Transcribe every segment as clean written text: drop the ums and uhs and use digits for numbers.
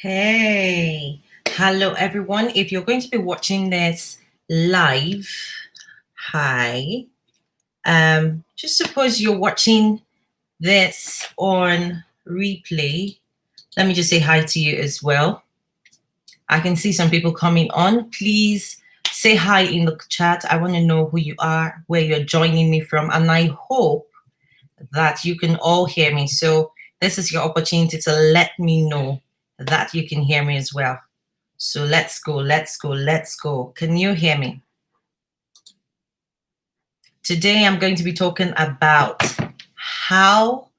Hey, hello everyone. If you're going to be watching this live, hi. Just suppose you're watching this on replay. Let me just say hi to you as well. I can see some people coming on. Please say hi in the chat. I want to know who you are, where you're joining me from, and I hope that you can all hear me. So this is your opportunity to let me know that you can hear me as well. So let's go, let's go, let's go. Can you hear me? Today I'm going to be talking about how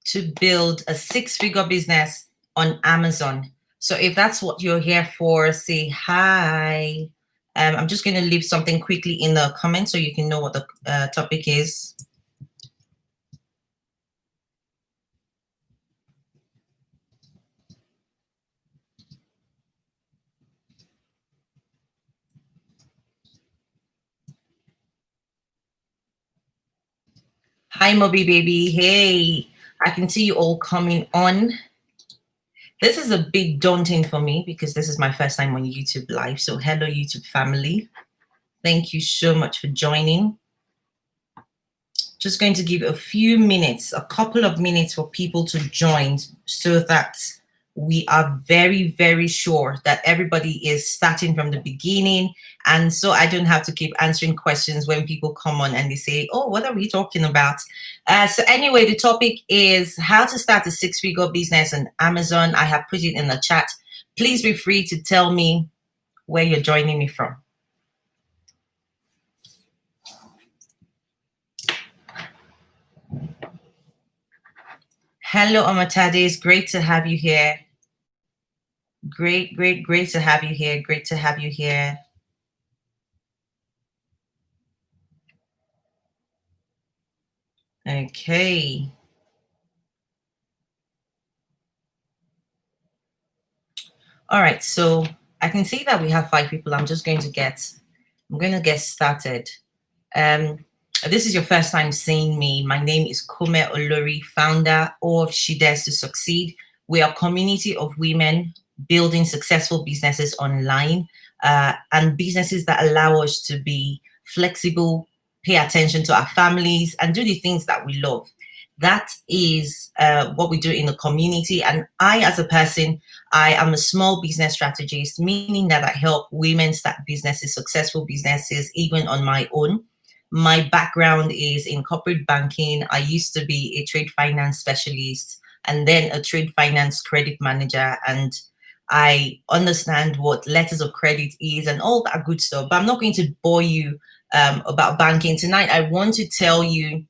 to build a six-figure business on Amazon. So if that's what you're here for, say hi. I'm just going to leave something quickly in the comments so you can know what the topic is. Hi, Moby Baby. Hey, I can see you all coming on. This is a bit daunting for me because this is my first time on YouTube Live. So hello, YouTube family. Thank you so much for joining. Just going to give a few minutes, a couple of minutes for people to join so that we are very, very sure that everybody is starting from the beginning. And so I don't have to keep answering questions when people come on and they say, oh, what are we talking about? So anyway, the topic is how to start a six-figure business on Amazon. I have put it in the chat. Please be free to tell me where you're joining me from. Hello, Amatade. It's great to have you here. Great to have you here. Great to have you here. Okay. All right, so I can see that we have 5 people. I'm going to get started. This is your first time seeing me. My name is Kome Olori, founder of She Dares to Succeed. We are a community of women building successful businesses online and businesses that allow us to be flexible, pay attention to our families, and do the things that we love. That is what we do in the community. And I, as a person, I am a small business strategist, meaning that I help women start businesses, successful businesses, even on my own. My background is in corporate banking. I used to be a trade finance specialist and then a trade finance credit manager. And I understand what letters of credit is and all that good stuff. But I'm not going to bore you about banking tonight. I want to tell you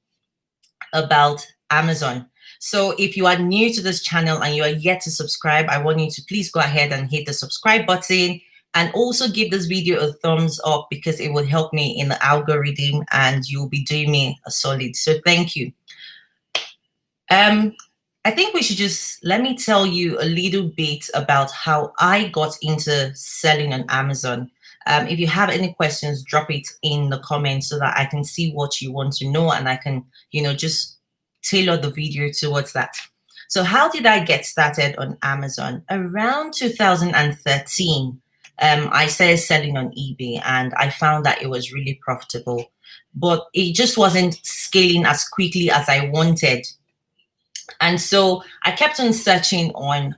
about Amazon. So if you are new to this channel and you are yet to subscribe, I want you to please go ahead and hit the subscribe button and also give this video a thumbs up because it will help me in the algorithm and you'll be doing me a solid. So thank you. I think we should let me tell you a little bit about how I got into selling on Amazon. If you have any questions, drop it in the comments so that I can see what you want to know and I can, just tailor the video towards that. So how did I get started on Amazon? Around 2013, I started selling on eBay and I found that it was really profitable, but it just wasn't scaling as quickly as I wanted. And so I kept on searching online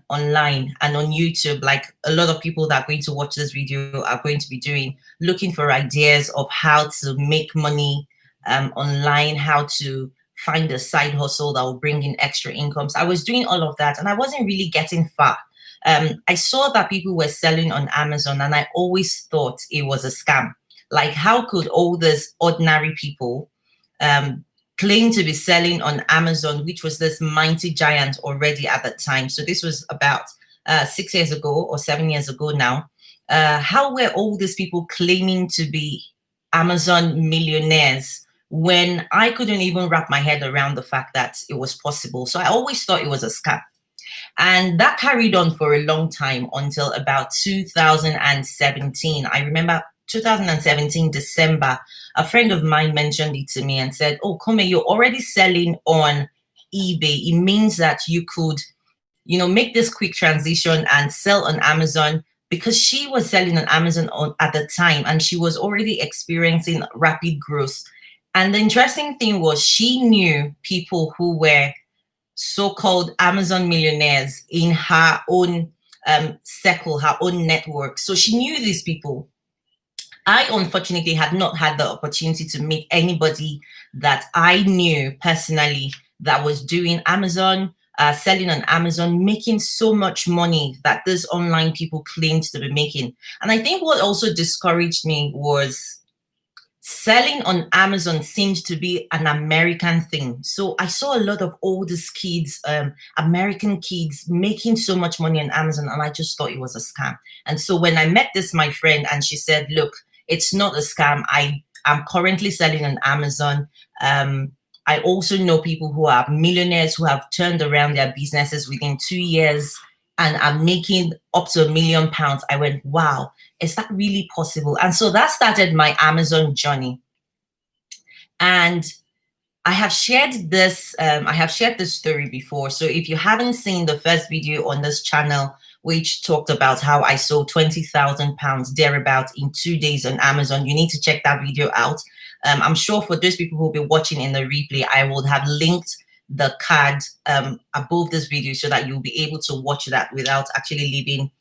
and on YouTube, like a lot of people that are going to watch this video are going to be doing, looking for ideas of how to make money online, how to find a side hustle that will bring in extra income. So I was doing all of that and I wasn't really getting far. I saw that people were selling on Amazon and I always thought it was a scam. Like, how could all these ordinary people claim to be selling on Amazon, which was this mighty giant already at that time? So this was about 6 years ago or 7 years ago now. How were all these people claiming to be Amazon millionaires when I couldn't even wrap my head around the fact that it was possible? So I always thought it was a scam. And that carried on for a long time until about 2017. I remember 2017, December, a friend of mine mentioned it to me and said, oh, Kome, you're already selling on eBay. It means that you could, make this quick transition and sell on Amazon, because she was selling on Amazon at the time, and she was already experiencing rapid growth. And the interesting thing was, she knew people who were so-called Amazon millionaires in her own circle, her own network. So she knew these people. I unfortunately had not had the opportunity to meet anybody that I knew personally that was doing Amazon, selling on Amazon, making so much money that these online people claimed to be making. And I think what also discouraged me was, selling on Amazon seemed to be an American thing. So I saw a lot of all these kids, American kids, making so much money on Amazon, and I just thought it was a scam. And so when I met my friend, and she said, look, it's not a scam. I'm currently selling on Amazon. I also know people who are millionaires who have turned around their businesses within 2 years and are making up to £1 million. I went, wow, is that really possible? And so that started my Amazon journey. And I have shared this story before. So if you haven't seen the first video on this channel, which talked about how I sold £20,000 thereabouts in 2 days on Amazon, you need to check that video out. I'm sure for those people who will be watching in the replay, I will have linked the card above this video so that you'll be able to watch that without actually leaving,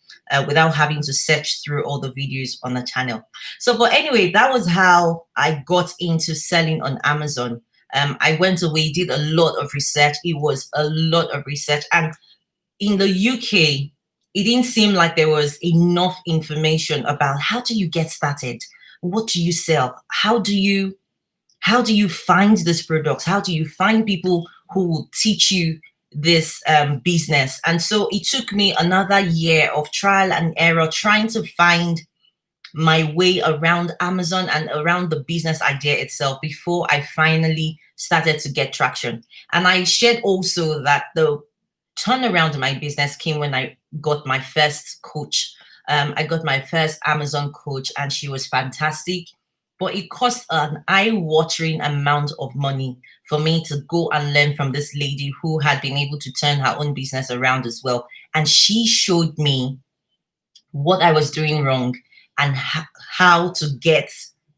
without having to search through all the videos on the channel. So, but anyway, that was how I got into selling on Amazon. I went away, did a lot of research. It was a lot of research. And in the UK, it didn't seem like there was enough information about how do you get started? What do you sell? How do you find these products? How do you find people who will teach you this business? And so it took me another year of trial and error trying to find my way around Amazon and around the business idea itself before I finally started to get traction. And I shared also that the turnaround in my business came when I got my first coach. I got my first Amazon coach, and she was fantastic. But it cost an eye-watering amount of money for me to go and learn from this lady who had been able to turn her own business around as well. And she showed me what I was doing wrong and how to get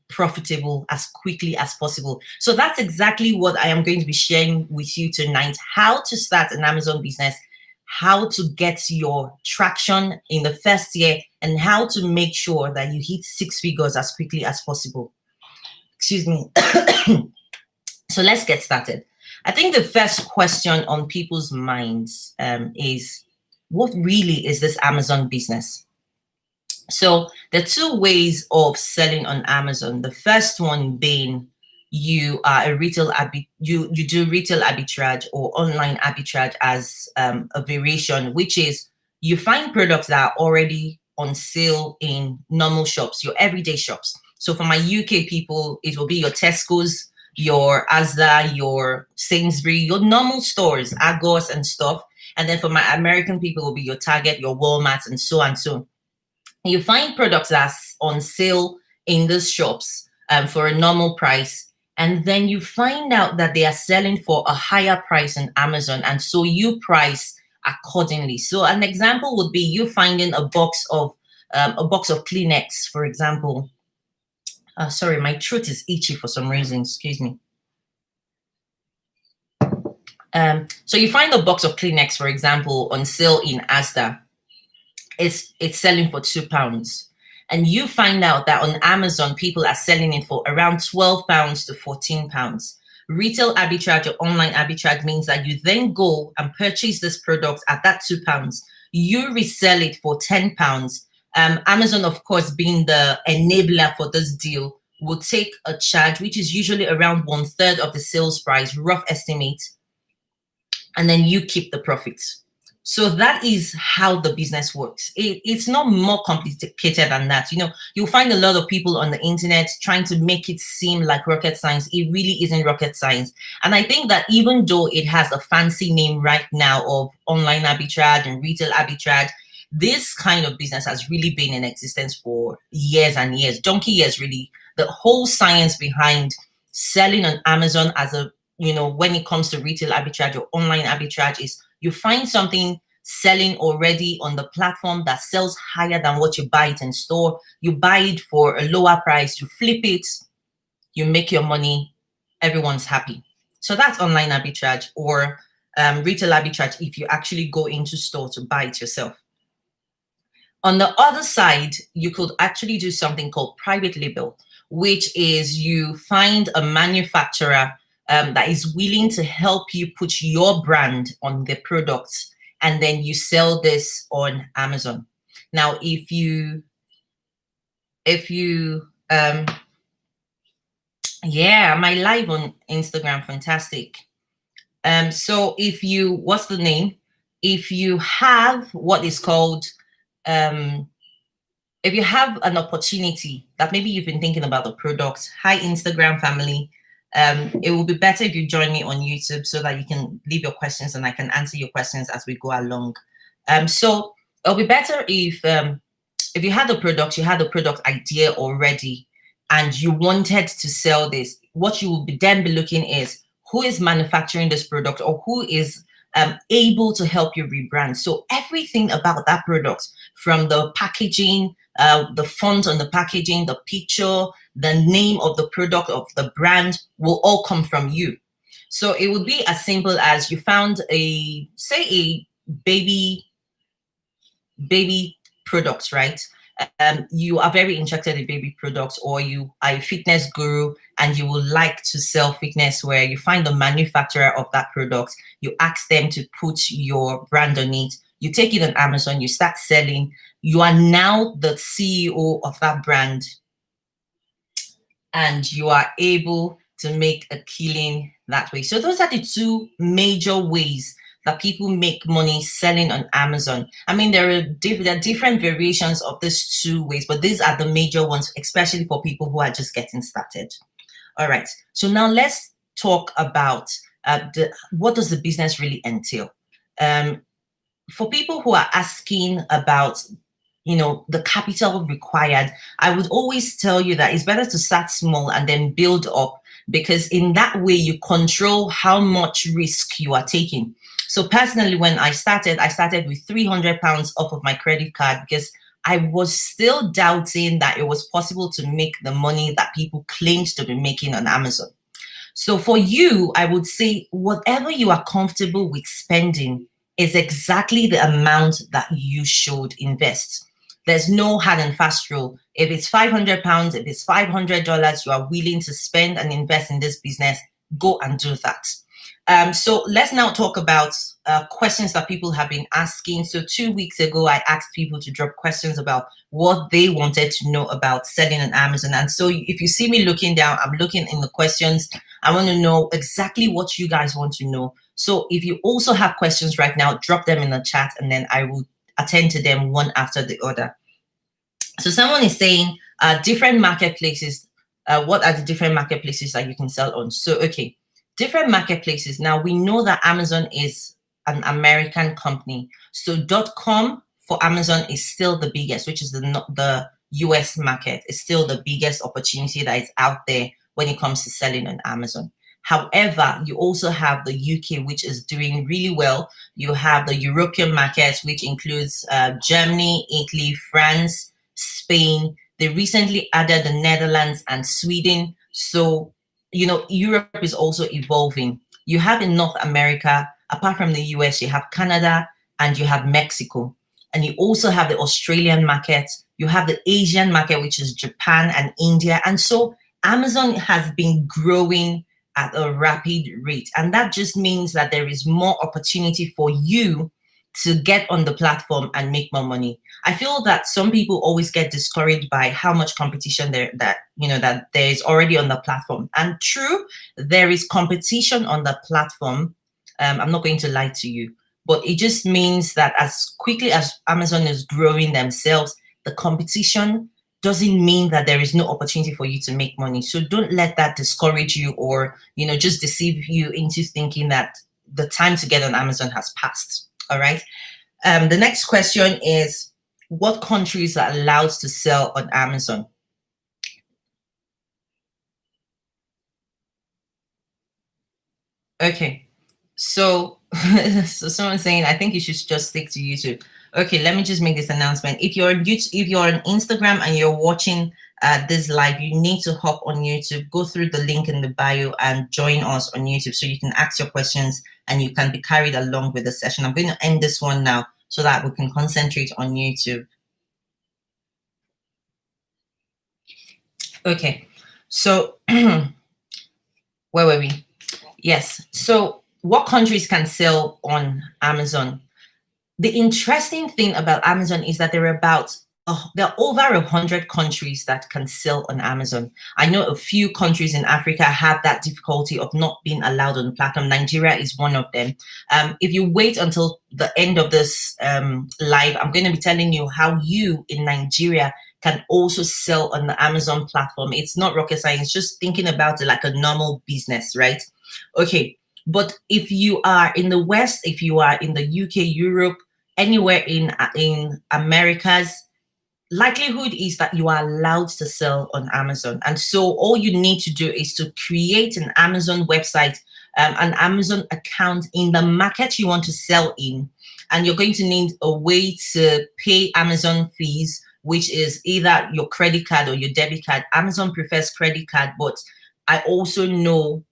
profitable as quickly as possible. So that's exactly what I am going to be sharing with you tonight: how to start an Amazon business, how to get your traction in the first year, and how to make sure that you hit 6 figures as quickly as possible. Excuse me. So let's get started. I think the first question on people's minds is, what really is this Amazon business? So there are two ways of selling on Amazon. The first one being, you are a retail you do retail arbitrage or online arbitrage as a variation, which is you find products that are already on sale in normal shops, your everyday shops. So for my UK people, it will be your Tesco's, your Asda, your Sainsbury, your normal stores, Argos and stuff. And then for my American people, it will be your Target, your Walmart, and so on. So you find products that's on sale in these shops for a normal price, and then you find out that they are selling for a higher price on Amazon, and so you price accordingly. So an example would be you finding a box of Kleenex, for example. Sorry, my throat is itchy for some reason. Excuse me. So you find a box of Kleenex, for example, on sale in Asda. It's selling for £2, and you find out that on Amazon people are selling it for around £12 to £14. Retail arbitrage or online arbitrage means that you then go and purchase this product at that £2. You resell it for £10. Amazon, of course, being the enabler for this deal, will take a charge, which is usually around 1/3 of the sales price, rough estimate, and then you keep the profits. So that is how the business works. It's not more complicated than that. You'll find a lot of people on the internet trying to make it seem like rocket science. It really isn't rocket science. And I think that even though it has a fancy name right now of online arbitrage and retail arbitrage, this kind of business has really been in existence for years and years, donkey years, really. The whole science behind selling on Amazon as a, when it comes to retail arbitrage or online arbitrage is, you find something selling already on the platform that sells higher than what you buy it in store. You buy it for a lower price, you flip it, you make your money, everyone's happy. So that's online arbitrage, or retail arbitrage if you actually go into store to buy it yourself. On the other side, you could actually do something called private label, which is you find a manufacturer that is willing to help you put your brand on the products, and then you sell this on Amazon. Now, if you yeah, my live on Instagram, fantastic. So if you, what's the name? If you have what is called, if you have an opportunity that maybe you've been thinking about the product, hi Instagram family, it will be better if you join me on YouTube so that you can leave your questions and I can answer your questions as we go along. So it'll be better if you had the product, you had the product idea already, and you wanted to sell this. What you will then be looking is who is manufacturing this product, or who is able to help you rebrand. So everything about that product, from the packaging, the font on the packaging, the picture, the name of the product, of the brand, will all come from you. So it would be as simple as you found a, say, a baby products, right? You are very interested in baby products, or you are a fitness guru and you would like to sell fitness wear. You find the manufacturer of that product, you ask them to put your brand on it, you take it on Amazon, you start selling. You are now the CEO of that brand, and you are able to make a killing that way. So those are the two major ways that people make money selling on Amazon. I mean, there are different variations of these two ways, but these are the major ones, especially for people who are just getting started. All right. So now let's talk about what does the business really entail? For people who are asking about, you know, the capital required, I would always tell you that it's better to start small and then build up, because in that way you control how much risk you are taking. So personally, when I started with £300 off of my credit card, because I was still doubting that it was possible to make the money that people claimed to be making on Amazon. So for you, I would say whatever you are comfortable with spending is exactly the amount that you should invest. There's no hard and fast rule. If it's £500, if it's $500 you are willing to spend and invest in this business, go and do that. So let's now talk about questions that people have been asking. So 2 weeks ago, I asked people to drop questions about what they wanted to know about selling on Amazon. And so if you see me looking down, I'm looking in the questions. I want to know exactly what you guys want to know. So if you also have questions right now, drop them in the chat and then I will attend to them one after the other. So someone is saying different marketplaces. What are the different marketplaces that you can sell on? So, okay, different marketplaces. Now we know that Amazon is an American company. So .com for Amazon is still the biggest, which is the US market. It's still the biggest opportunity that is out there when it comes to selling on Amazon. However, you also have the UK, which is doing really well. You have the European markets, which includes Germany, Italy, France, Spain. They recently added the Netherlands and Sweden. So, you know, Europe is also evolving. You have in North America, apart from the US, you have Canada and you have Mexico. And you also have the Australian market. You have the Asian market, which is Japan and India. And so Amazon has been growing at a rapid rate. And that just means that there is more opportunity for you to get on the platform and make more money. I feel that some people always get discouraged by how much competition there is already on the platform. And true, there is competition on the platform. I'm not going to lie to you, but it just means that as quickly as Amazon is growing themselves, the competition doesn't mean that there is no opportunity for you to make money. So don't let that discourage you or, you know, just deceive you into thinking that the time to get on Amazon has passed. All right. The next question is, what countries are allowed to sell on Amazon? Okay. So So someone's saying, I think you should just stick to YouTube. Okay, let me just make this announcement. If you're on YouTube, if you're on Instagram and you're watching this live, you need to hop on YouTube, go through the link in the bio and join us on YouTube so you can ask your questions and you can be carried along with the session. I'm going to end this one now so that we can concentrate on YouTube. Okay, so where were we? Yes, so what countries can sell on Amazon? The interesting thing about Amazon is that there are over 100 countries that can sell on Amazon. I know a few countries in Africa have that difficulty of not being allowed on the platform. Nigeria is one of them. If you wait until the end of this live, I'm going to be telling you how you in Nigeria can also sell on the Amazon platform. It's not rocket science, just thinking about it like a normal business, right? Okay. But if you are in the West, if you are in the UK, Europe, anywhere in Americas, likelihood is that you are allowed to sell on Amazon. And so all you need to do is to create an Amazon website, an Amazon account in the market you want to sell in. And you're going to need a way to pay Amazon fees, which is either your credit card or your debit card. Amazon prefers credit card, but I also know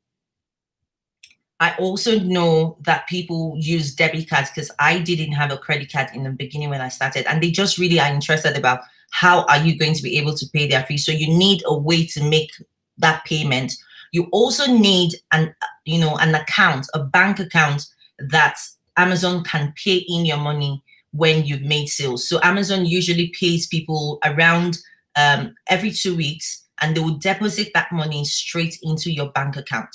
that people use debit cards because I didn't have a credit card in the beginning when I started, and they just really are interested about how are you going to be able to pay their fees. So you need a way to make that payment. You also need an account, a bank account that Amazon can pay in your money when you've made sales. So Amazon usually pays people around every 2 weeks, and they will deposit that money straight into your bank account.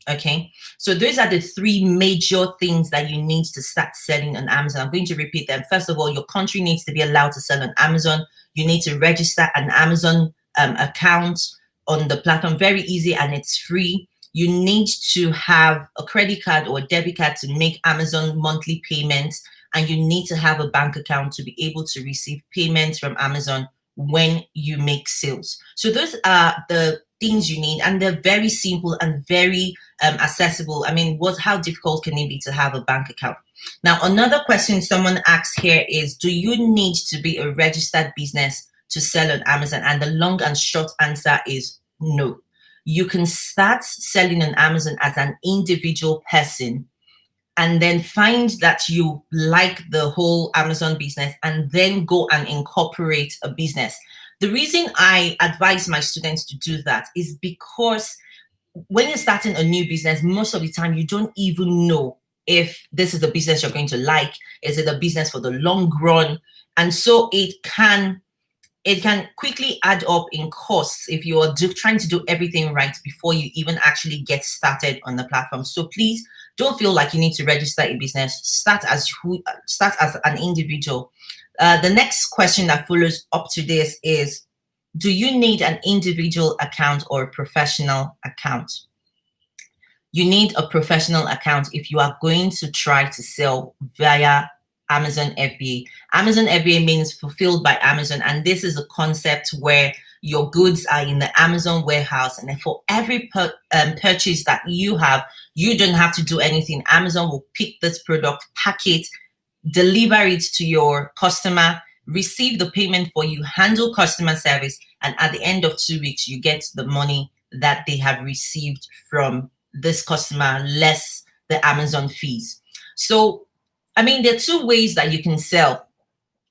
Okay, so those are the three major things that you need to start selling on Amazon. I'm going to repeat them. First of all, your country needs to be allowed to sell on Amazon. You need to register an Amazon account on the platform. Very easy, and it's free. You need to have a credit card or a debit card to make Amazon monthly payments, and you need to have a bank account to be able to receive payments from Amazon when you make sales. So those are the things you need, and they're very simple and very accessible. I mean, how difficult can it be to have a bank account? Now, another question someone asked here is, do you need to be a registered business to sell on Amazon? And the long and short answer is no. You can start selling on Amazon as an individual person and then find that you like the whole Amazon business and then go and incorporate a business. The reason I advise my students to do that is because when you're starting a new business, most of the time you don't even know if this is a business you're going to like. Is it a business for the long run? And so it can quickly add up in costs if you are trying to do everything right before you even actually get started on the platform. So please don't feel like you need to register a business. Start as an individual. The next question that follows up to this is, do you need an individual account or a professional account? You need a professional account if you are going to try to sell via Amazon FBA. Amazon FBA means fulfilled by Amazon, and this is a concept where your goods are in the Amazon warehouse, and then for every purchase that you have, you don't have to do anything. Amazon will pick this product, pack it, deliver it to your customer, receive the payment for you, handle customer service, and at the end of 2 weeks, you get the money that they have received from this customer, less the Amazon fees. So, I mean, there are two ways that you can sell.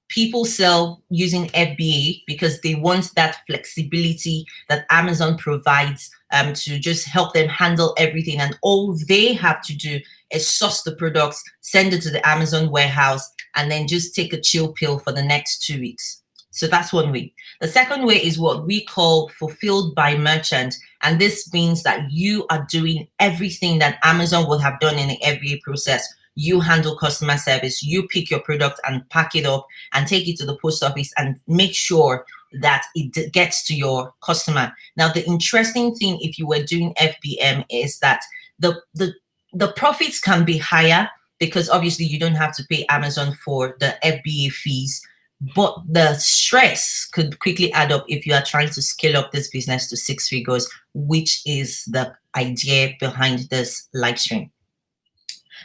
People sell using FBA because they want that flexibility that Amazon provides to just help them handle everything. And all they have to do is source the products, send it to the Amazon warehouse, and then just take a chill pill for the next 2 weeks. So that's one way. The second way is what we call fulfilled by merchant. And this means that you are doing everything that Amazon would have done in the FBA process. You handle customer service, you pick your product and pack it up and take it to the post office and make sure that it gets to your customer. Now, the interesting thing if you were doing FBM is that the profits can be higher because obviously you don't have to pay Amazon for the FBA fees, but the stress could quickly add up if you are trying to scale up this business to 6 figures, which is the idea behind this live stream.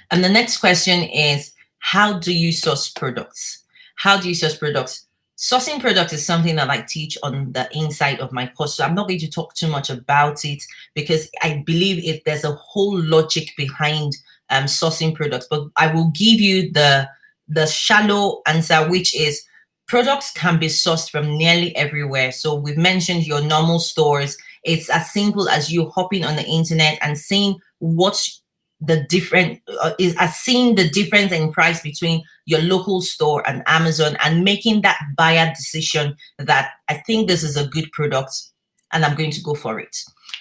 And the next question is, how do you source products? How do you source products? Sourcing products is something that I teach on the inside of my course. So I'm not going to talk too much about it because I believe there's a whole logic behind sourcing products. But I will give you the shallow answer, which is products can be sourced from nearly everywhere. So we've mentioned your normal stores. It's as simple as you hopping on the internet and seeing what's the different is seeing the difference in price between your local store and Amazon and making that buyer decision that I think this is a good product and I'm going to go for it.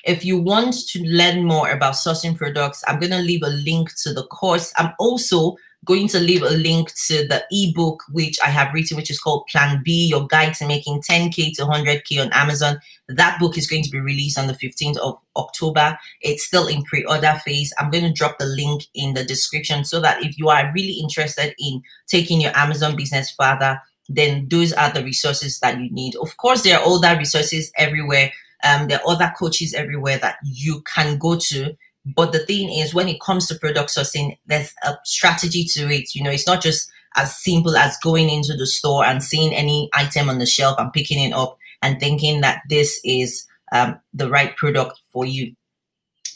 If you want to learn more about sourcing products, I'm going to leave a link to the course. I'm also going to leave a link to the ebook which I have written, which is called Plan B, Your Guide to Making 10K to 100K on Amazon. That book is going to be released on the 15th of October. It's still in pre-order phase. I'm going to drop the link in the description so that if you are really interested in taking your Amazon business further, then those are the resources that you need. Of course, there are other resources everywhere. There are other coaches everywhere that you can go to. But the thing is, when it comes to product sourcing, there's a strategy to it. You know, it's not just as simple as going into the store and seeing any item on the shelf and picking it up and thinking that this is the right product for you.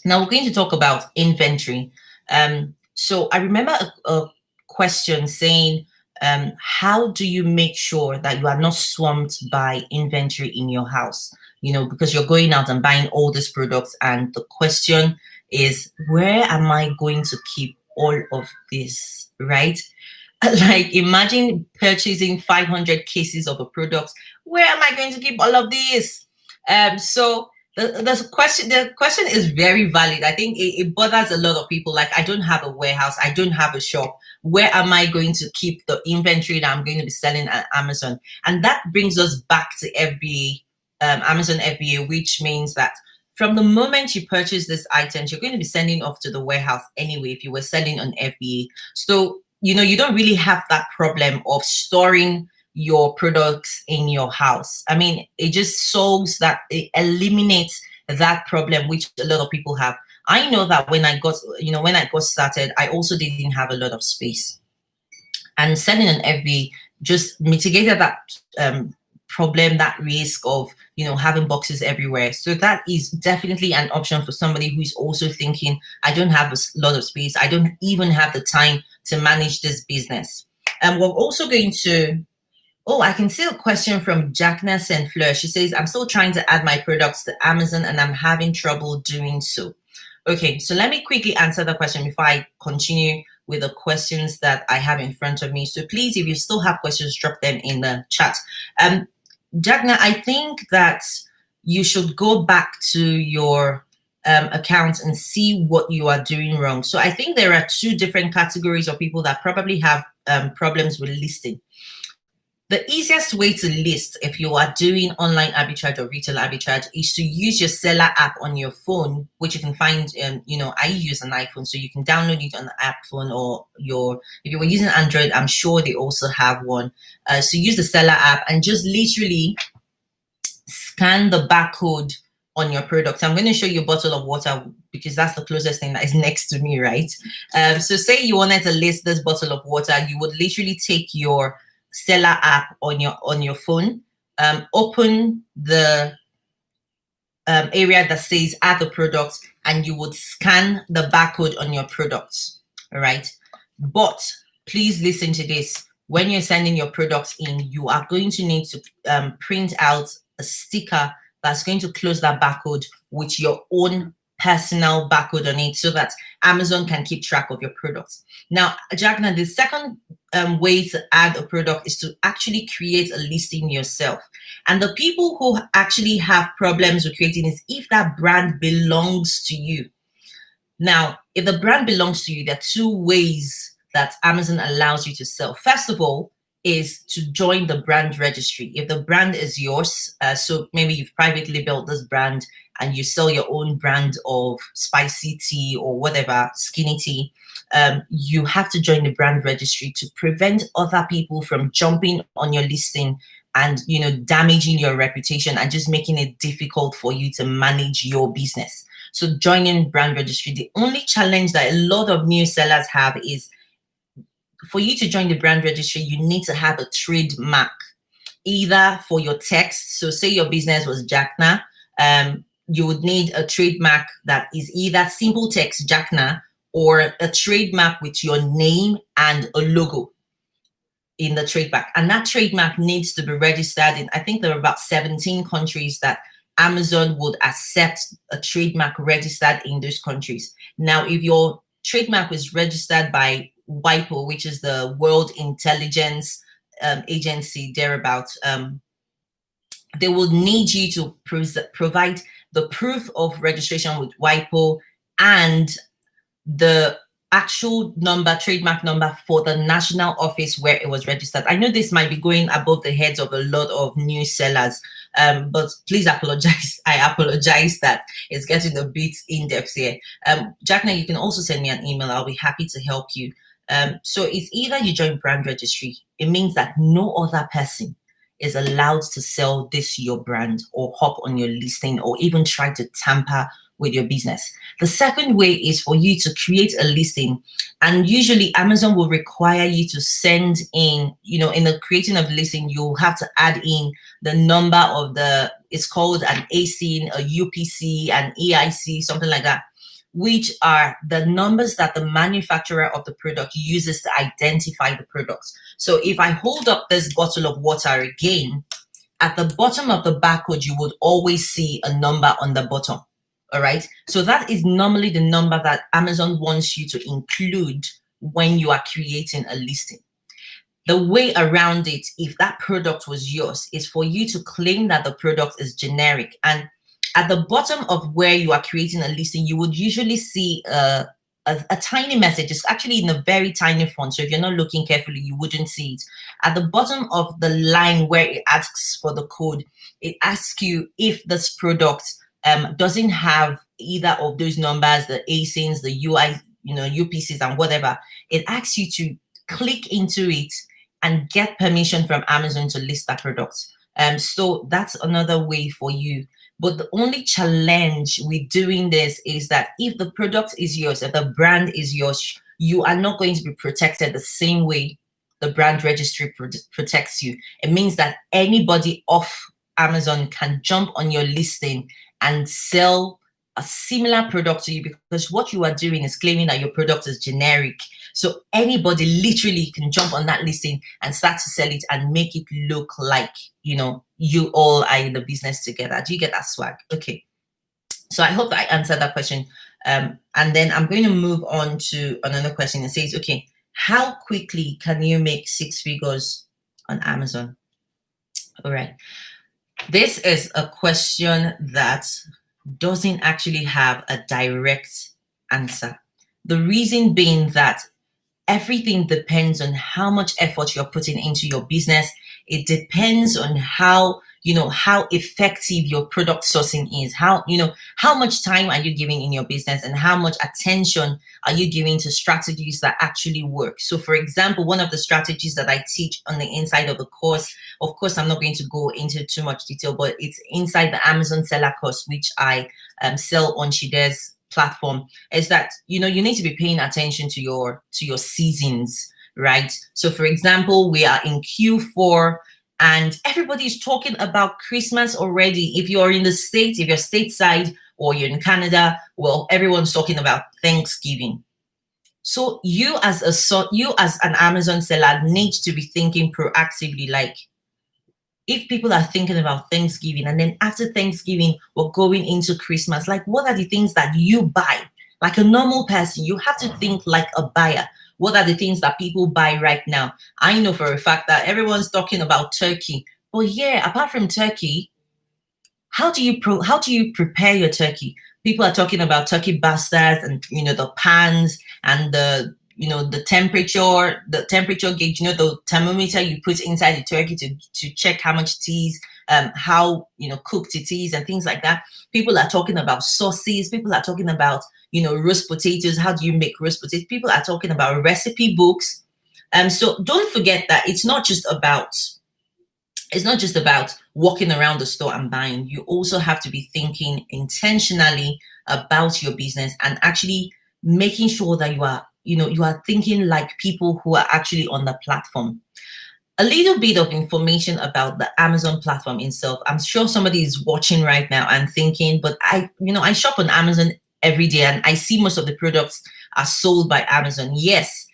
Now we're going to talk about inventory. So I remember a question saying, how do you make sure that you are not swamped by inventory in your house? You know, because you're going out and buying all these products, and the question is, where am I going to keep all of this, right? Like, imagine purchasing 500 cases of a product. Where am I going to keep all of this? So the question is very valid. I think it bothers a lot of people. Like, I don't have a warehouse, I don't have a shop. Where am I going to keep the inventory that I'm going to be selling at Amazon? And that brings us back to FBA, Amazon FBA, which means that from the moment you purchase this items, you're going to be sending off to the warehouse anyway if you were selling on FBA. So, you know, you don't really have that problem of storing your products in your house. I mean, it just solves that, it eliminates that problem, which a lot of people have. I know that when I got started, I also didn't have a lot of space. And selling on FBA just mitigated that problem, that risk of, you know, having boxes everywhere. So that is definitely an option for somebody who is also thinking, I don't have a lot of space, I don't even have the time to manage this business. And we're also going to, I can see a question from Jackna St. Fleur. She says, I'm still trying to add my products to Amazon and I'm having trouble doing so. Okay, so let me quickly answer the question before I continue with the questions that I have in front of me. So please, if you still have questions, drop them in the chat. Jagna, I think that you should go back to your account and see what you are doing wrong. So I think there are two different categories of people that probably have problems with listing. The easiest way to list if you are doing online arbitrage or retail arbitrage is to use your seller app on your phone, which you can find, you know, I use an iPhone, so you can download it on the app phone, or if you were using Android, I'm sure they also have one. So use the seller app and just literally scan the barcode on your product. So I'm going to show you a bottle of water because that's the closest thing that is next to me, right? So say you wanted to list this bottle of water, you would literally take your seller app on your phone, open the area that says add the product, and you would scan the barcode on your products. All right, but please listen to this. When you're sending your products in, you are going to need to print out a sticker that's going to close that barcode with your own personal barcode on it so that Amazon can keep track of your products. Now, Jagna, the second way to add a product is to actually create a listing yourself. And the people who actually have problems with creating is if that brand belongs to you. Now, if the brand belongs to you, there are two ways that Amazon allows you to sell. First of all, is to join the brand registry. If the brand is yours, so maybe you've privately built this brand and you sell your own brand of spicy tea or whatever, skinny tea, you have to join the brand registry to prevent other people from jumping on your listing and, you know, damaging your reputation and just making it difficult for you to manage your business. So joining brand registry, the only challenge that a lot of new sellers have is for you to join the brand registry, you need to have a trademark, either for your text. So say your business was Jackna, you would need a trademark that is either simple text Jackna or a trademark with your name and a logo in the trademark. And that trademark needs to be registered in, I think there are about 17 countries that Amazon would accept a trademark registered in those countries. Now, if your trademark is registered by WIPO, which is the World Intelligence Agency, thereabout, they will need you to provide the proof of registration with WIPO and the actual number, trademark number for the national office where it was registered. I know this might be going above the heads of a lot of new sellers, but please apologize. I apologize that it's getting a bit in-depth here. Jackna, you can also send me an email. I'll be happy to help you. So it's either you join brand registry. It means that no other person is allowed to sell this your brand or hop on your listing or even try to tamper with your business. The second way is for you to create a listing, and usually Amazon will require you to send in, in the creating of the listing, you'll have to add in the number of it's called an ASIN, a UPC, an EIC, something like that, which are the numbers that the manufacturer of the product uses to identify the product. So if I hold up this bottle of water again, at the bottom of the barcode, you would always see a number on the bottom. All right. So that is normally the number that Amazon wants you to include when you are creating a listing. The way around it, if that product was yours, is for you to claim that the product is generic. And at the bottom of where you are creating a listing, you would usually see a tiny message. It's actually in a very tiny font. So if you're not looking carefully, you wouldn't see it. At the bottom of the line where it asks for the code, it asks you if this product doesn't have either of those numbers, the ASINs, the UI, UPCs and whatever. It asks you to click into it and get permission from Amazon to list that product. So that's another way for you. But the only challenge with doing this is that if the product is yours, if the brand is yours, you are not going to be protected the same way the brand registry protects you. It means that anybody off Amazon can jump on your listing and sell a similar product to you, because what you are doing is claiming that your product is generic. So anybody literally can jump on that listing and start to sell it and make it look like, you all are in the business together. Do you get that swag? Okay. So I hope that I answered that question. And then I'm going to move on to another question. It says, okay, how quickly can you make 6 figures on Amazon? All right. This is a question that doesn't actually have a direct answer. The reason being that everything depends on how much effort you're putting into your business. It depends on how effective your product sourcing is, how much time are you giving in your business, and how much attention are you giving to strategies that actually work. So for example, one of the strategies that I teach on the inside of the course, of course, I'm not going to go into too much detail, but it's inside the Amazon seller course, which I sell on Shide's platform, is that, you need to be paying attention to your seasons, right? So for example, we are in Q4 and everybody's talking about Christmas already. If you're in the States, if you're stateside or you're in Canada, well, everyone's talking about Thanksgiving. So you as an Amazon seller need to be thinking proactively, like, if people are thinking about Thanksgiving and then after Thanksgiving, we're going into Christmas, like, what are the things that you buy? Like a normal person, you have to think like a buyer. What are the things that people buy right now? I know for a fact that everyone's talking about turkey. But yeah, apart from turkey, how do you prepare your turkey? People are talking about turkey basters and, the pans and the temperature gauge, the thermometer you put inside the turkey to check how much it is, how, cooked it is and things like that. People are talking about sauces. People are talking about, roast potatoes. How do you make roast potatoes? People are talking about recipe books. So don't forget that it's not just about it's not just about walking around the store and buying. You also have to be thinking intentionally about your business and actually making sure that you are thinking like people who are actually on the platform. A little bit of information about the Amazon platform itself. I'm sure somebody is watching right now and thinking, but I shop on Amazon every day and I see most of the products are sold by Amazon. Yes,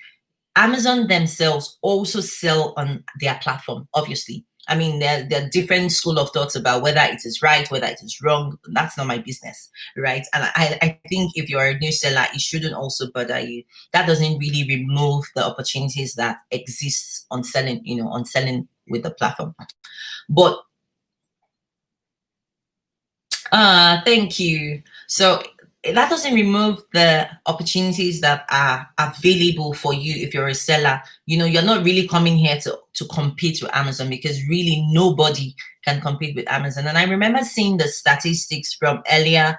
Amazon themselves also sell on their platform, obviously. I mean, there are different school of thoughts about whether it is right, whether it is wrong. That's not my business, right? And I think if you're a new seller, it shouldn't also bother you. That doesn't really remove the opportunities that exist on selling, on selling with the platform. But thank you. So that doesn't remove the opportunities that are available for you if you're a seller. You're not really coming here to compete with Amazon, because really nobody can compete with Amazon. And I remember seeing the statistics from earlier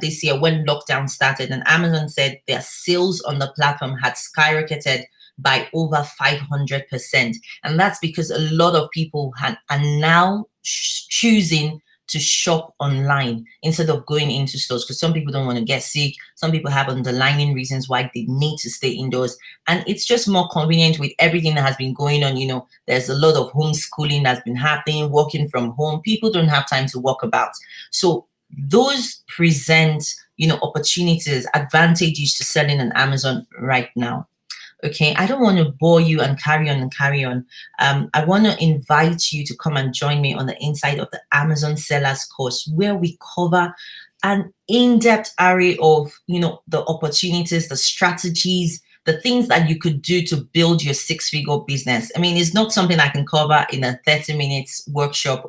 this year when lockdown started, and Amazon said their sales on the platform had skyrocketed by over 500%. And that's because a lot of people are now choosing to shop online instead of going into stores, because some people don't want to get sick. Some people have underlying reasons why they need to stay indoors. And it's just more convenient with everything that has been going on. There's a lot of homeschooling that's been happening, working from home. People don't have time to walk about. So those present, opportunities, advantages to selling on Amazon right now. Okay, I don't want to bore you and carry on and carry on. I want to invite you to come and join me on the inside of the Amazon Sellers course, where we cover an in-depth array of, the opportunities, the strategies, the things that you could do to build your six-figure business. I mean, it's not something I can cover in a 30 minutes workshop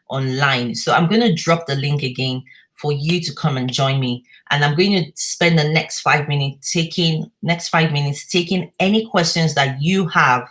online. So I'm going to drop the link again for you to come and join me. And I'm going to spend the next 5 minutes taking any questions that you have,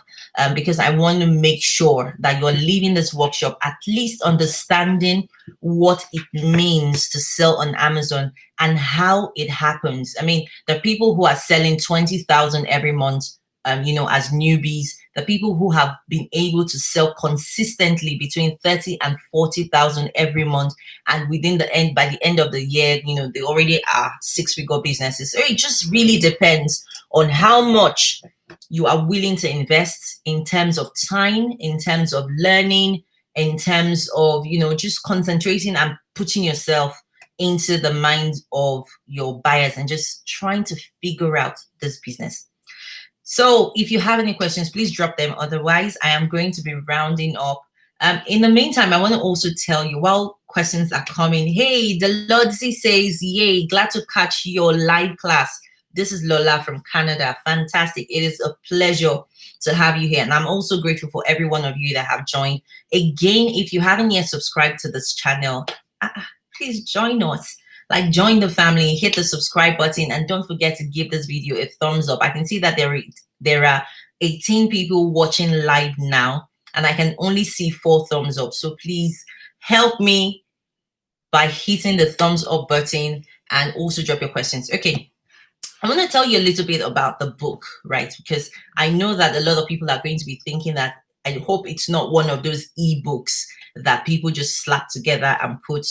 because I want to make sure that you're leaving this workshop at least understanding what it means to sell on Amazon and how it happens. I mean, the people who are selling 20,000 every month, as newbies, the people who have been able to sell consistently between 30 and 40,000 every month, and by the end of the year, they already are six-figure businesses. So it just really depends on how much you are willing to invest in terms of time, in terms of learning, in terms of, just concentrating and putting yourself into the minds of your buyers and just trying to figure out this business. So if you have any questions, please drop them. Otherwise, I am going to be rounding up. In the meantime, I want to also tell you, while questions are coming, hey, the Lodzi says, yay, glad to catch your live class. This is Lola from Canada. Fantastic. It is a pleasure to have you here. And I'm also grateful for every one of you that have joined. Again, if you haven't yet subscribed to this channel, please join us. Like, join the family, hit the subscribe button, and don't forget to give this video a thumbs up. I can see that there are 18 people watching live now, and I can only see 4 thumbs up. So please help me by hitting the thumbs up button and also drop your questions. Okay, I'm going to tell you a little bit about the book, right? Because I know that a lot of people are going to be thinking that, I hope it's not one of those ebooks that people just slap together and put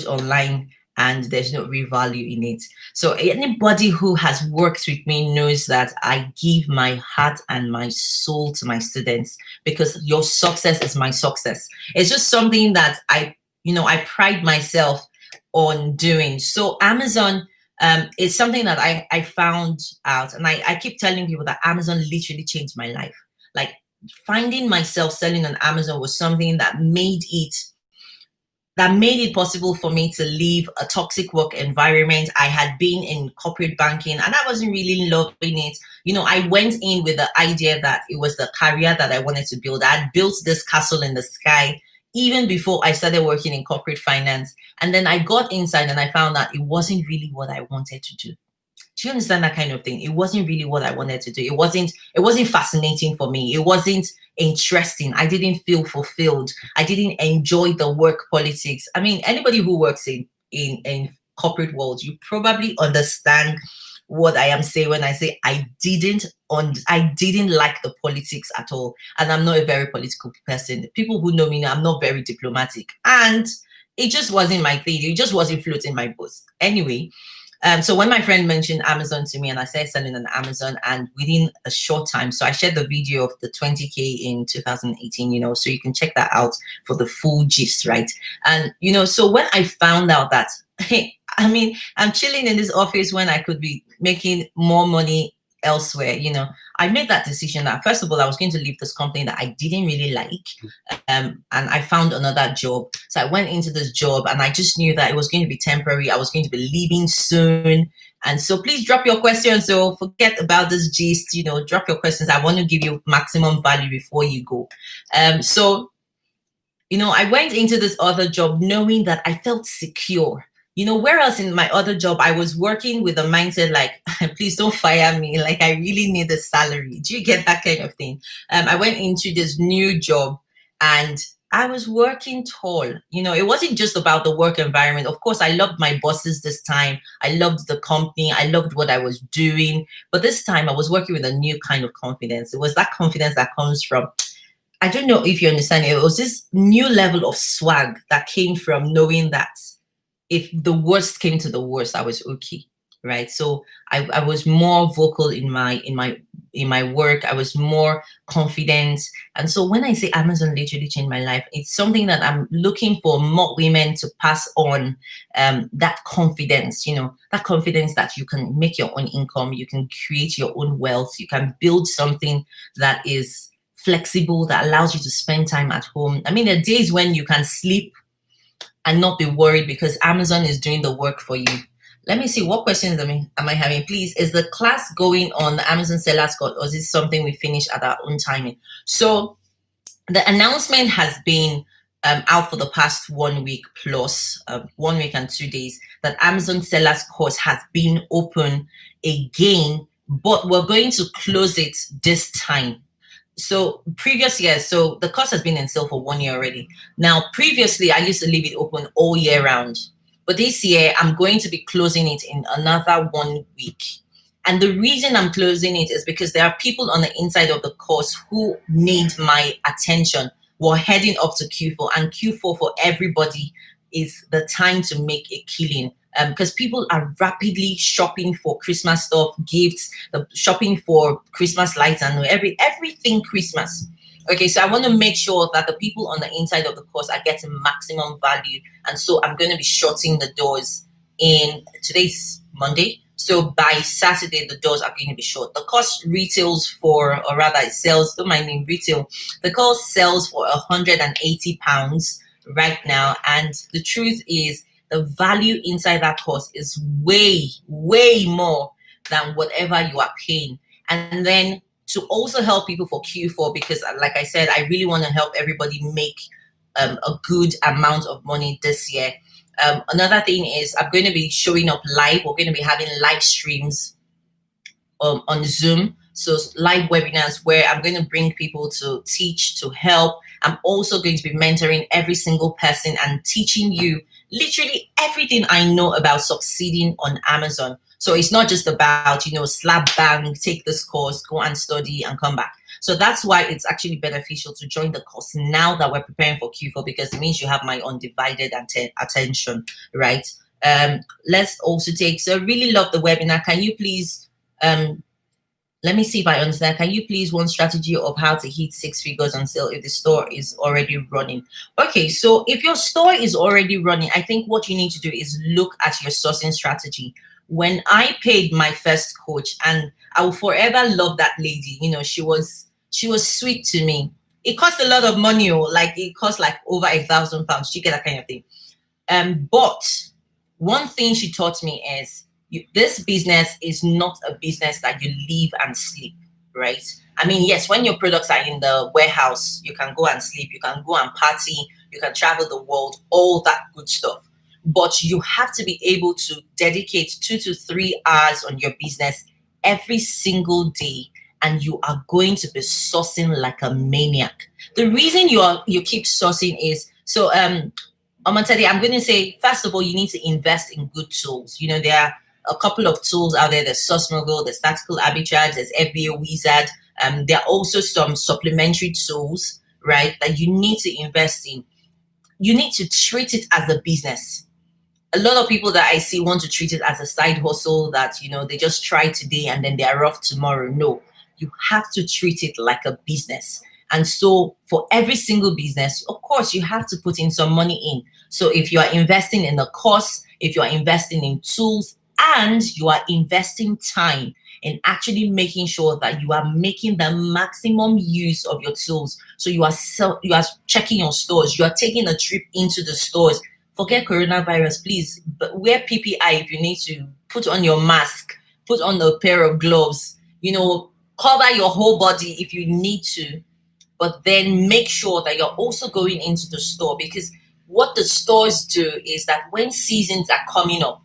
online and there's no real value in it. So anybody who has worked with me knows that I give my heart and my soul to my students, because your success is my success. It's just something that I pride myself on doing. So Amazon is something that I found out, and I keep telling people that Amazon literally changed my life. Like, finding myself selling on Amazon was something that made it possible for me to leave a toxic work environment. I had been in corporate banking and I wasn't really loving it. I went in with the idea that it was the career that I wanted to build. I had built this castle in the sky even before I started working in corporate finance. And then I got inside and I found that it wasn't really what I wanted to do. Do you understand that kind of thing? It wasn't really what I wanted to do. It wasn't fascinating for me. It wasn't interesting. I didn't feel fulfilled. I didn't enjoy the work politics. I mean, anybody who works in corporate world, you probably understand what I am saying when I say I didn't like the politics at all. And I'm not a very political person. People who know me know I'm not very diplomatic. And it just wasn't my thing. It just wasn't floating my boat. Anyway, so when my friend mentioned Amazon to me and I started selling on Amazon, and within a short time, so I shared the video of the 20K in 2018, so you can check that out for the full gist, right? And, so when I found out that, hey, I mean, I'm chilling in this office when I could be making more money elsewhere, I made that decision that, first of all, I was going to leave this company that I didn't really like. And I found another job. So I went into this job and I just knew that it was going to be temporary. I was going to be leaving soon. And so please drop your questions. So forget about this gist, drop your questions. I want to give you maximum value before you go. So I went into this other job knowing that I felt secure. Whereas in my other job, I was working with a mindset like, please don't fire me. Like, I really need a salary. Do you get that kind of thing? I went into this new job and I was working tall. It wasn't just about the work environment. Of course, I loved my bosses this time. I loved the company. I loved what I was doing. But this time I was working with a new kind of confidence. It was that confidence that comes from, I don't know if you understand, it was this new level of swag that came from knowing that if the worst came to the worst, I was okay, right? So I was more vocal in my work. I was more confident. And so when I say Amazon literally changed my life, it's something that I'm looking for more women to pass on, that confidence, that confidence that you can make your own income, you can create your own wealth, you can build something that is flexible, that allows you to spend time at home. I mean, there are days when you can sleep and not be worried because Amazon is doing the work for you. Let me see, what questions am I having? Please, is the class going on the Amazon Sellers Course, or is this something we finish at our own timing? So the announcement has been out for the past 1 week plus, 1 week and 2 days, that Amazon Sellers Course has been open again, but we're going to close it this time. So previous years, so the course has been in sale for 1 year already. Now, previously, I used to leave it open all year round. But this year, I'm going to be closing it in another 1 week. And the reason I'm closing it is because there are people on the inside of the course who need my attention. We're heading up to Q4, and Q4 for everybody is the time to make a killing. Because people are rapidly shopping for Christmas stuff, gifts, shopping for Christmas lights, and everything Christmas. Okay, so I want to make sure that the people on the inside of the course are getting maximum value. And so I'm going to be shutting the doors today's Monday. So by Saturday, the doors are going to be shut. The course retails for, or rather it sells, don't mind me, retail. The course sells for £180 right now. And the truth is, the value inside that course is way, way more than whatever you are paying. And then to also help people for Q4, because like I said, I really want to help everybody make a good amount of money this year. Another thing is I'm going to be showing up live. We're going to be having live streams on Zoom. So live webinars where I'm going to bring people to teach, to help. I'm also going to be mentoring every single person and teaching you literally everything I know about succeeding on Amazon. So it's not just about, slap bang, take this course, go and study and come back. So that's why it's actually beneficial to join the course now that we're preparing for Q4, because it means you have my undivided attention, right? Let's also so I really love the webinar. Can you please, let me see if I understand. Can you please one strategy of how to hit 6 figures on sale if the store is already running? Okay, so if your store is already running, I think what you need to do is look at your sourcing strategy. When I paid my first coach, and I will forever love that lady, she was sweet to me. It cost a lot of money, it cost like over £1,000. You get that kind of thing. But one thing she taught me is, this business is not a business that you live and sleep, right? I mean, yes, when your products are in the warehouse, you can go and sleep, you can go and party, you can travel the world, all that good stuff. But you have to be able to dedicate 2 to 3 hours on your business every single day, and you are going to be sourcing like a maniac. The reason you keep sourcing is, I'm going to say, first of all, you need to invest in good tools. There are a couple of tools out there. There's Source Mogul, there's Tactical Arbitrage, there's FBA Wizard. There are also some supplementary tools, right, that you need to invest in. You need to treat it as a business. A lot of people that I see want to treat it as a side hustle that, they just try today and then they are off tomorrow. No, you have to treat it like a business. And so for every single business, of course, you have to put in some money in. So if you are investing in a course, if you are investing in tools, and you are investing time in actually making sure that you are making the maximum use of your tools. So you are checking your stores, you are taking a trip into the stores. Forget coronavirus, please. But wear PPI if you need to. Put on your mask. Put on a pair of gloves. Cover your whole body if you need to. But then make sure that you're also going into the store, because what the stores do is that when seasons are coming up,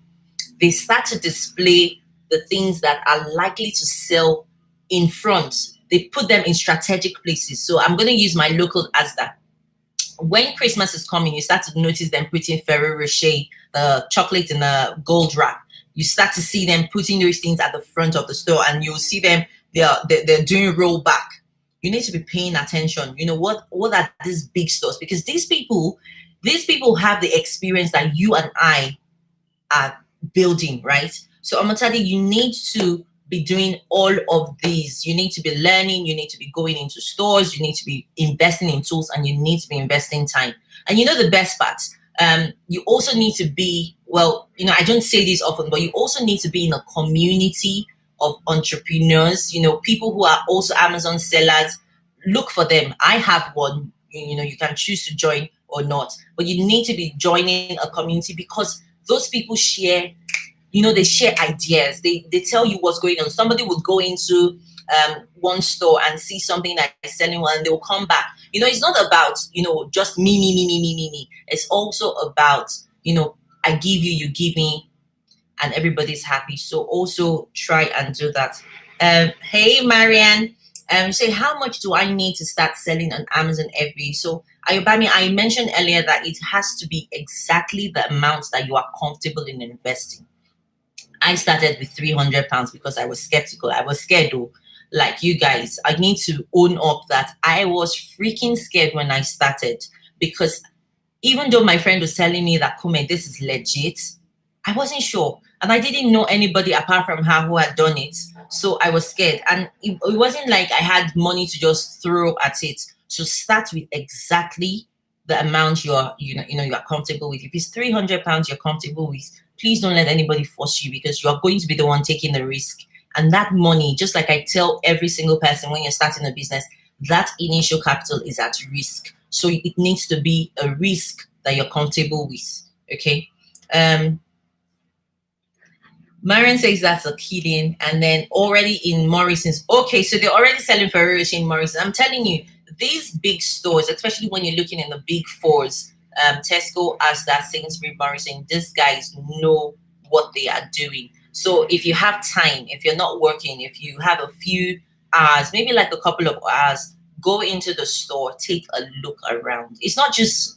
they start to display the things that are likely to sell in front. They put them in strategic places. So I'm going to use my local Asda. When Christmas is coming, you start to notice them putting Ferrero Rocher, the chocolate in a gold wrap. You start to see them putting those things at the front of the store, and you'll see them, they're doing rollback. You need to be paying attention. What are these big stores? Because these people have the experience that you and I are building, right? So I'm gonna tell you need to be doing all of these. You need to be learning, you need to be going into stores, you need to be investing in tools, and you need to be investing time. And the best part, you also need to be, I don't say this often, but you also need to be in a community of entrepreneurs, people who are also Amazon sellers. Look for them. I have one, you can choose to join or not, but you need to be joining a community, because those people share, they share ideas. They tell you what's going on. Somebody would go into one store and see something that is selling well, and they will come back. It's not about, just me. It's also about, I give you, you give me, and everybody's happy. So also try and do that. Hey, Marianne. Say, how much do I need to start selling on Amazon FBA? So, Ayobami, I mentioned earlier that it has to be exactly the amount that you are comfortable in investing. I started with £300 because I was skeptical. I was scared, though. Like you guys, I need to own up that I was freaking scared when I started, because even though my friend was telling me that, Kome, this is legit, I wasn't sure. And I didn't know anybody apart from her who had done it. So I was scared. And it wasn't like I had money to just throw at it. So start with exactly the amount you're comfortable with. If it's £300 you're comfortable with, please don't let anybody force you, because you're going to be the one taking the risk. And that money, just like I tell every single person when you're starting a business, that initial capital is at risk. So it needs to be a risk that you're comfortable with. Okay. Marion says that's a killing, and then already in Morrison's. Okay, so they're already selling Ferrero Rocher in Morrison. I'm telling you, these big stores, especially when you're looking in the big fours, Tesco, Asda, Sainsbury, Morrison, these guys know what they are doing. So if you have time, if you're not working, if you have a few hours, maybe like a couple of hours, go into the store, take a look around. It's not just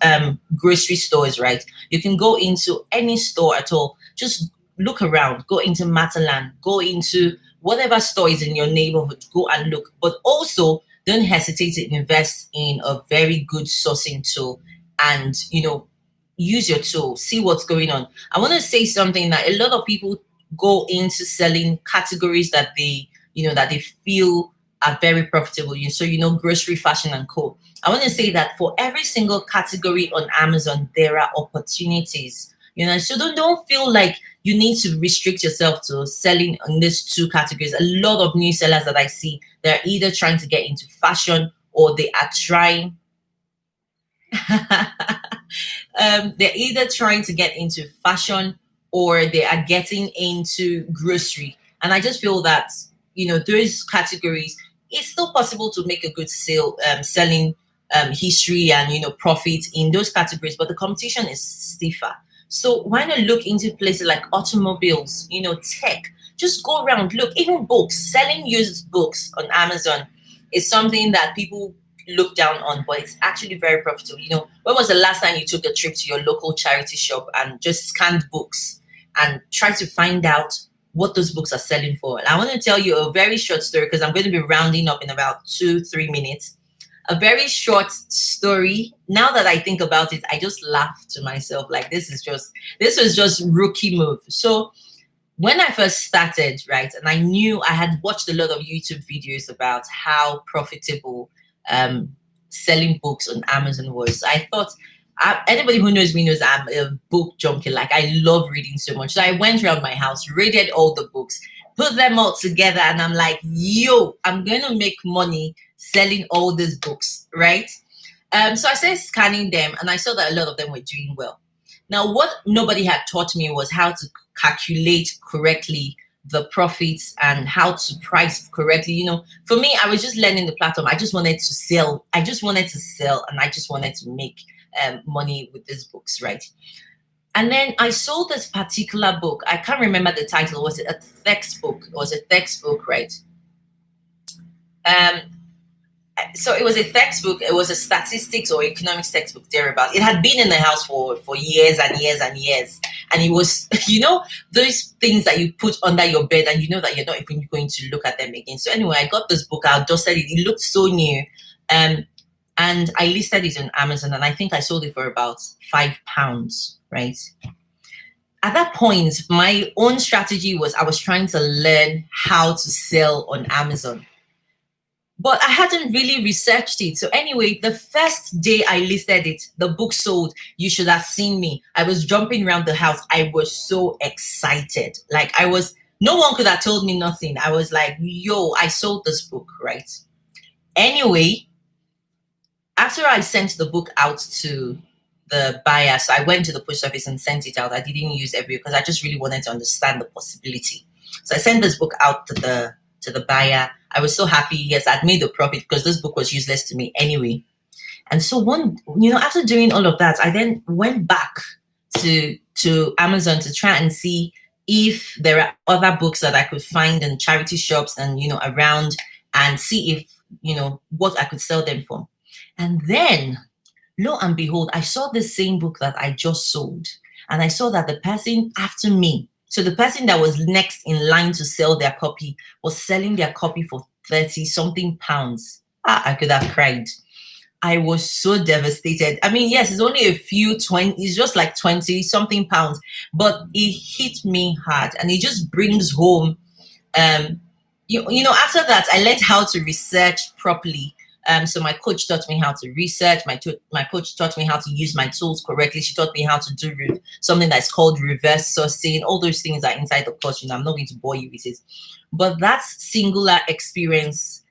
grocery stores, right? You can go into any store at all. Just look around, go into Matalan, go into whatever store is in your neighborhood, go and look. But also, don't hesitate to invest in a very good sourcing tool, and use your tool, see what's going on. I want to say something that a lot of people go into selling categories that they feel are very profitable. So grocery, fashion, and co. I want to say that for every single category on Amazon, there are opportunities. So don't feel like you need to restrict yourself to selling in these two categories. A lot of new sellers that I see, they're either trying to get into fashion, or they are trying they're either trying to get into fashion, or they are getting into grocery. And I just feel that those categories, it's still possible to make a good selling history and profit in those categories, but the competition is stiffer. So why not look into places like automobiles, tech? Just go around, look. Even books, selling used books on Amazon is something that people look down on, but it's actually very profitable. When was the last time you took a trip to your local charity shop and just scanned books and tried to find out what those books are selling for. And I want to tell you a very short story because I'm going to be rounding up in about 2-3 minutes. A very short story. Now that I think about it, I just laugh to myself like this was just rookie move. So when I first started, right, and I knew I had watched a lot of YouTube videos about how profitable selling books on Amazon was. I thought anybody who knows me knows I'm a book junkie. Like I love reading so much. So I went around my house, raided all the books, put them all together, and I'm like, yo, I'm going to make money selling all these books, right? So I started scanning them, and I saw that a lot of them were doing well. Now, what nobody had taught me was how to calculate correctly the profits and how to price correctly. You know, for me, I was just learning the platform. I just wanted to sell. I just wanted to sell, and I just wanted to make money with these books, right? And then I sold this particular book. I can't remember the title. Was it a textbook? It was a textbook, right? So it was a textbook. It was a statistics or economics textbook thereabout. It had been in the house for years and years and years. And it was, you know, those things that you put under your bed and you know that you're not even going to look at them again. So anyway, I got this book. I dusted it. It looked so new. And I listed it on Amazon, and I think I sold it for about £5, right? At that point, my own strategy was I was trying to learn how to sell on Amazon. But I hadn't really researched it. So anyway, the first day I listed it, the book sold. You should have seen me. I was jumping around the house. I was so excited. Like no one could have told me nothing. I was like, yo, I sold this book, right? Anyway, after I sent the book out to the buyer, so I went to the post office and sent it out. I didn't use every because I just really wanted to understand the possibility. So I sent this book out to the buyer. I was so happy. Yes, I'd made a profit because this book was useless to me anyway. And so after doing all of that, I then went back to Amazon to try and see if there are other books that I could find in charity shops and, around, and see if, what I could sell them for. And then, lo and behold, I saw the same book that I just sold. And I saw that the person after me, so the person that was next in line to sell their copy, was selling their copy for 30 something pounds. I could have cried. I was so devastated. I mean, yes, it's only it's just like 20 something pounds, but it hit me hard, and it just brings home, after that, I learned how to research properly. So my coach taught me how to research. My coach taught me how to use my tools correctly. She taught me how to do something that's called reverse sourcing. All those things are inside the course. I'm not going to bore you with it. But that singular experience,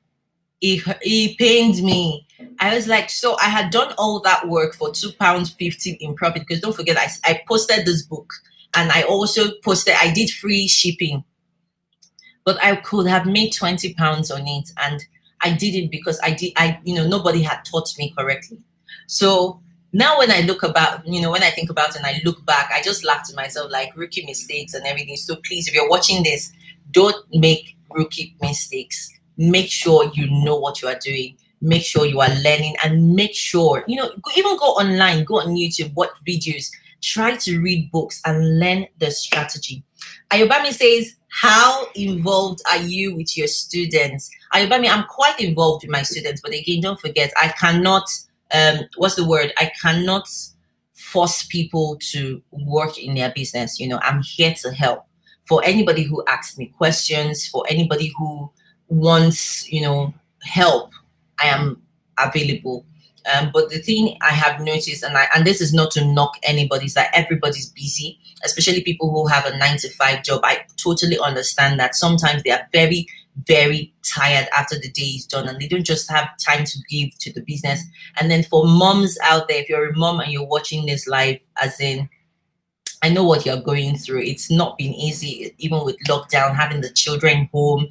it pained me. I was like, so I had done all that work for £2.50 in profit, because don't forget, I posted this book, and I also I did free shipping, but I could have made £20 on it, and I did it because nobody had taught me correctly. So now when I think about it and I look back, I just laugh to myself, like, rookie mistakes and everything. So please, if you're watching this, don't make rookie mistakes. Make sure you know what you are doing. Make sure you are learning, and make sure, even go online, go on YouTube, watch videos, try to read books and learn the strategy. Ayobami says, how involved are you with your students? Ayobami, I'm quite involved with my students, but again, don't forget, I cannot, I cannot force people to work in their business. I'm here to help. For anybody who asks me questions, for anybody who wants, help, I am available. But the thing I have noticed, and this is not to knock anybody, is that everybody's busy, especially people who have a 9-to-5 job. I totally understand that sometimes they are very, very tired after the day is done, and they don't just have time to give to the business. And then for moms out there, if you're a mom and you're watching this live, as in, I know what you're going through. It's not been easy, even with lockdown, having the children home,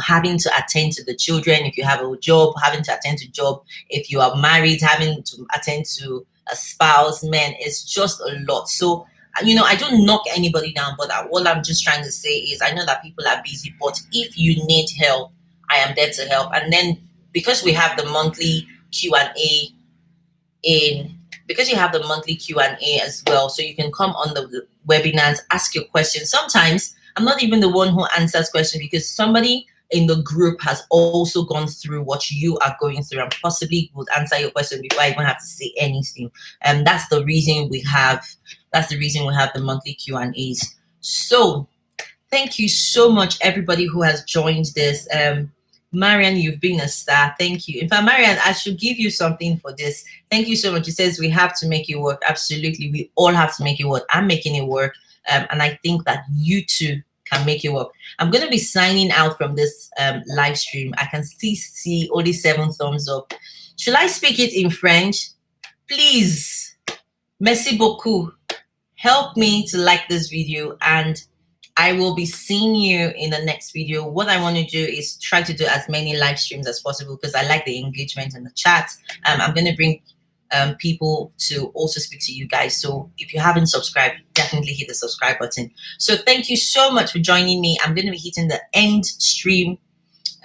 having to attend to the children. If you have a job, having to attend to job. If you are married, having to attend to a spouse, man, it's just a lot. So, I don't knock anybody down, but what I'm just trying to say is, I know that people are busy, but if you need help, I am there to help. And then, because we have the monthly Q&A because you have the monthly Q&A as well, so you can come on the webinars, ask your questions. Sometimes I'm not even the one who answers questions, because somebody in the group has also gone through what you are going through and possibly would answer your question before I even have to say anything. And that's the reason we have the monthly Q&As. So thank you so much, everybody who has joined this. Marian, you've been a star. Thank you. In fact, Marian, I should give you something for this. Thank you so much. It says we have to make it work. Absolutely. We all have to make it work. I'm making it work. And I think that you too can make it work. I'm going to be signing out from this live stream. I can still see only 7 thumbs up. Should I speak it in French? Please, merci beaucoup. Help me to like this video, and I will be seeing you in the next video. What I want to do is try to do as many live streams as possible, because I like the engagement in the chat. I'm going to bring people to also speak to you guys. So if you haven't subscribed, definitely hit the subscribe button. So thank you so much for joining me. I'm going to be hitting the end stream.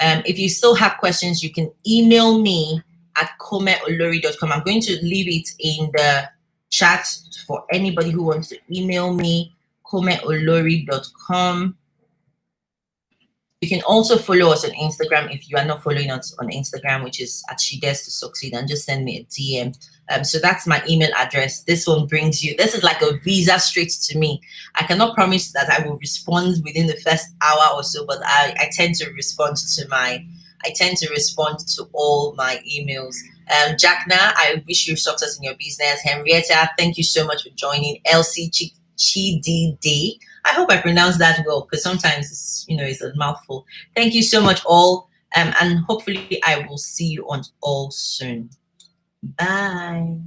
If you still have questions, you can email me at komeolori.com. I'm going to leave it in the chat for anybody who wants to email me, komeolori.com. You can also follow us on Instagram if you are not following us on Instagram, which is at She Dares to Succeed, and just send me a DM. So that's my email address. This one brings you, this is like a visa straight to me. I cannot promise that I will respond within the first hour or so, but I tend to respond to all my emails. Jackna, I wish you success in your business. Henrietta, thank you so much for joining. Elsie Chidide, I hope I pronounced that well, because sometimes it's a mouthful. Thank you so much all, and hopefully I will see you on all soon. Bye.